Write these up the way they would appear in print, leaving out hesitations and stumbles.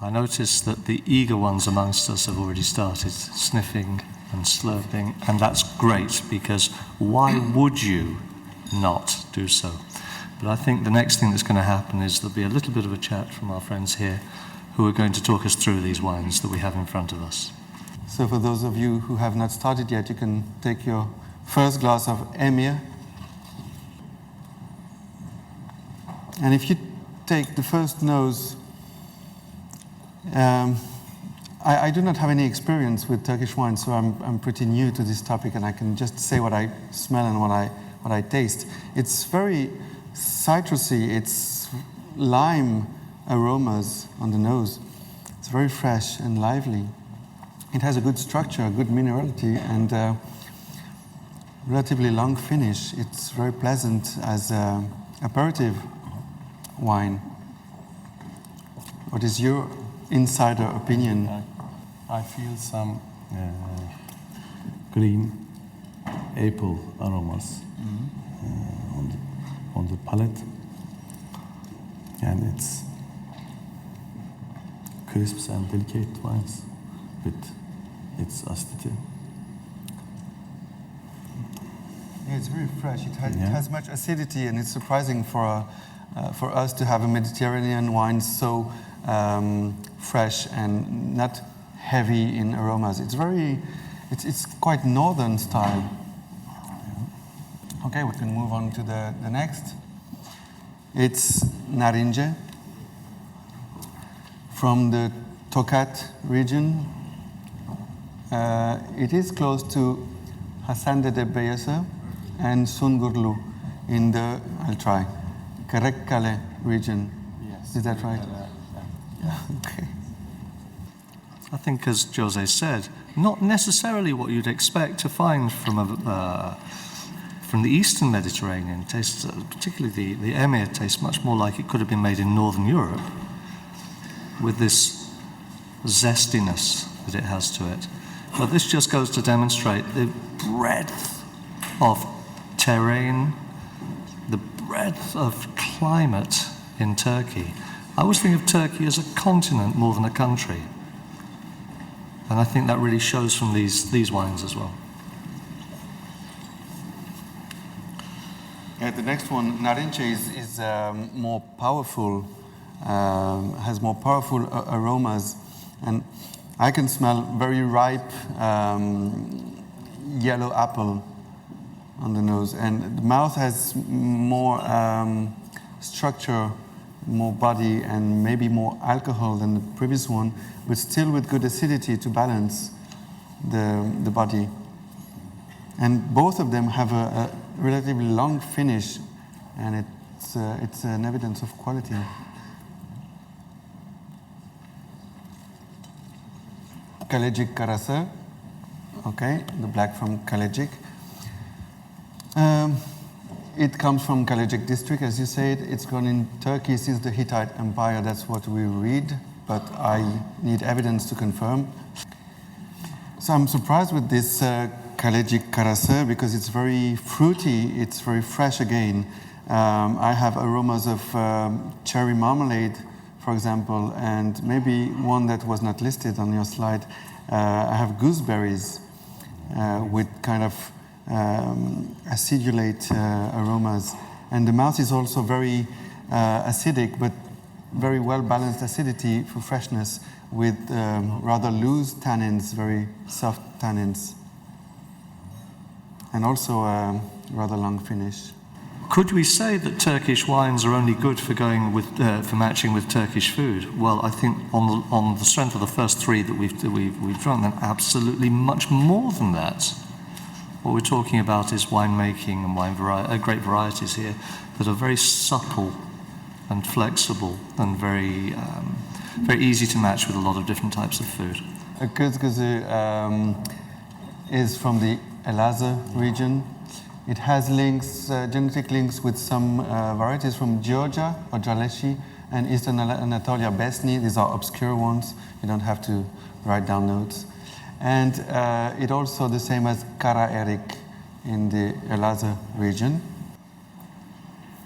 I notice that the eager ones amongst us have already started sniffing and slurping, and that's great, because why would you not do so? But I think the next thing that's going to happen is there'll be a little bit of a chat from our friends here who are going to talk us through these wines that we have in front of us. So for those of you who have not started yet, you can take your first glass of Emir. And if you take the first nose, I do not have any experience with Turkish wine, so I'm pretty new to this topic, and I can just say what I smell and what I taste. It's very citrusy, it's lime aromas on the nose. It's very fresh and lively. It has a good structure, a good minerality, and relatively long finish. It's very pleasant as aperitif wine. What is your insider opinion? I feel some green apple aromas on the palate, and it's crisps and delicate wines with its acidity. Yeah, it's very fresh. It has much acidity, and it's surprising for us to have a Mediterranean wine so fresh and not heavy in aromas. It's quite northern style. Okay, we can move on to the next. It's Narince from the Tokat region. It is close to Hasandede Beyazıt and Sungurlu in the, I'll try, Karakkale region. Yes. Is that right? Yeah. Okay. I think, as Jose said, not necessarily what you'd expect to find from the Eastern Mediterranean. Tastes, particularly the Emir, tastes much more like it could have been made in Northern Europe, with this zestiness that it has to it. But this just goes to demonstrate the breadth of terrain, the breadth of climate in Turkey. I always think of Turkey as a continent more than a country. And I think that really shows from these wines as well. Yeah, the next one, Narince, is more powerful, has more powerful aromas, and I can smell very ripe yellow apple on the nose, and the mouth has more structure, more body, and maybe more alcohol than the previous one, but still with good acidity to balance the body. And both of them have a relatively long finish, and it's an evidence of quality. Kalecik Karası, okay, the black from Kalecik. It comes from Kalecik district, as you said. It's grown in Turkey since the Hittite Empire. That's what we read, but I need evidence to confirm. So I'm surprised with this Kalecik Karası because it's very fruity. It's very fresh again. I have aromas of cherry marmalade, for example, and maybe one that was not listed on your slide. I have gooseberries with kind of acidulate aromas, and the mouth is also very acidic, but very well balanced acidity for freshness with rather loose tannins, very soft tannins, and also a rather long finish. Could we say that Turkish wines are only good for going with for matching with Turkish food? Well, I think on the strength of the first three that we've drunk, then absolutely much more than that. What we're talking about is winemaking and great varieties here that are very supple and flexible and very easy to match with a lot of different types of food. Kızgızı is from the Elazığ region. It has links, genetic links with some varieties from Georgia or Jaleshi and Eastern Anatolia, Besni. These are obscure ones. You don't have to write down notes. And it also the same as Kara Erik in the Elazığ region.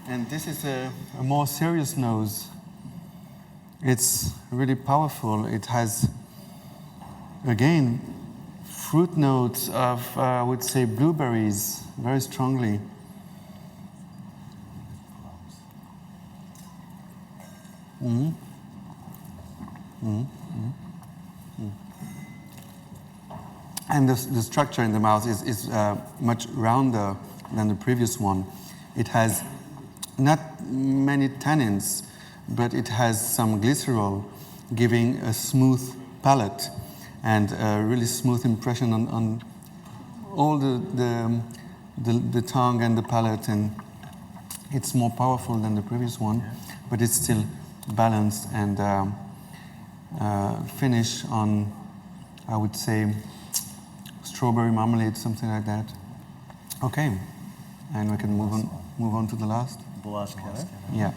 And this is a more serious nose. It's really powerful. It has, again, fruit notes of, I would say, blueberries, very strongly. Mm. Mm. Mm. Mm. And the structure in the mouth is much rounder than the previous one. It has not many tannins, but it has some glycerol, giving a smooth palate and a really smooth impression on all the tongue and the palate, and it's more powerful than the previous one, but it's still balanced and finish on, I would say, strawberry marmalade, something like that. Okay, and we can move on to the last. Boaz Kere. Yeah.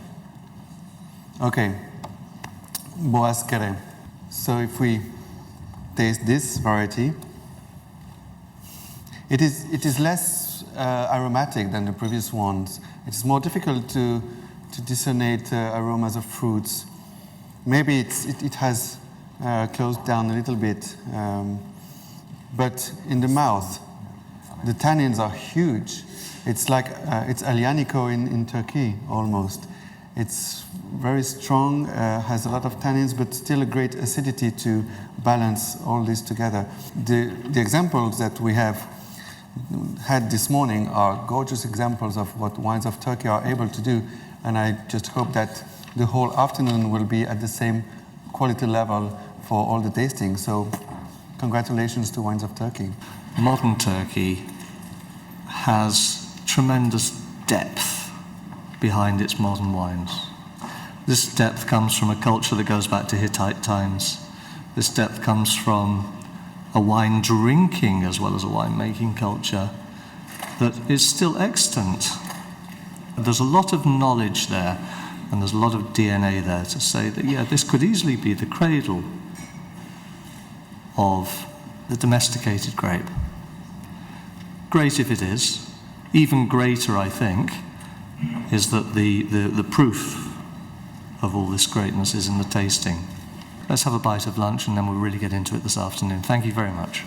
Okay, Boaz Kere. So if we taste this variety, it is less aromatic than the previous ones. It's more difficult to discernate aromas of fruits. Maybe it has closed down a little bit, but in the mouth, the tannins are huge. It's like it's Aglianico in Turkey almost. It's very strong, has a lot of tannins, but still a great acidity to balance all this together. The examples that we have had this morning are gorgeous examples of what wines of Turkey are able to do, and I just hope that the whole afternoon will be at the same quality level for all the tasting. So congratulations to Wines of Turkey. Modern Turkey has tremendous depth behind its modern wines. This depth comes from a culture that goes back to Hittite times. This depth comes from a wine drinking as well as a wine making culture that is still extant. There's a lot of knowledge there, and there's a lot of DNA there to say that, yeah, this could easily be the cradle of the domesticated grape. Great if it is. Even greater, I think, is that the proof of all this greatness is in the tasting. Let's have a bite of lunch and then we'll really get into it this afternoon. Thank you very much.